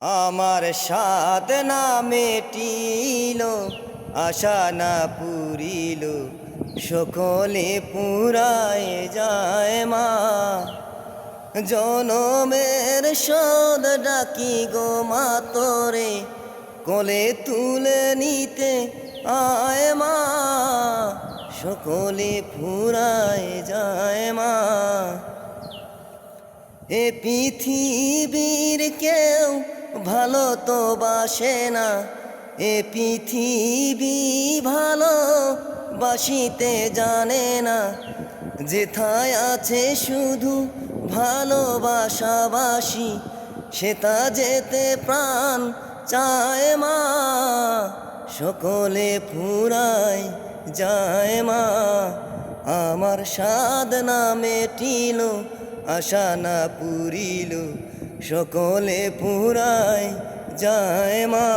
আমার সাধ না মেটিল, আশা না পুরিল, সকলে পুরায় যায় মা। জনমের শোধ ডাকি গো মা তোরে, কোলে তুলে নিতে আয় মা। সকলে পুরায় যায় মা। এ পৃথিবীর কেউ ভালো তো বাসে না, এ পৃথিবী ভালো বাসিতে জানে না। যেথায় আছে শুধু ভালোবাসাবাসি, সেটা যেতে প্রাণ চায় মা। সকলে ফুরায় যায় মা। আমার সাধ না মেটিল, আশা না পুরিল, সকলে পুরায় যায় মা।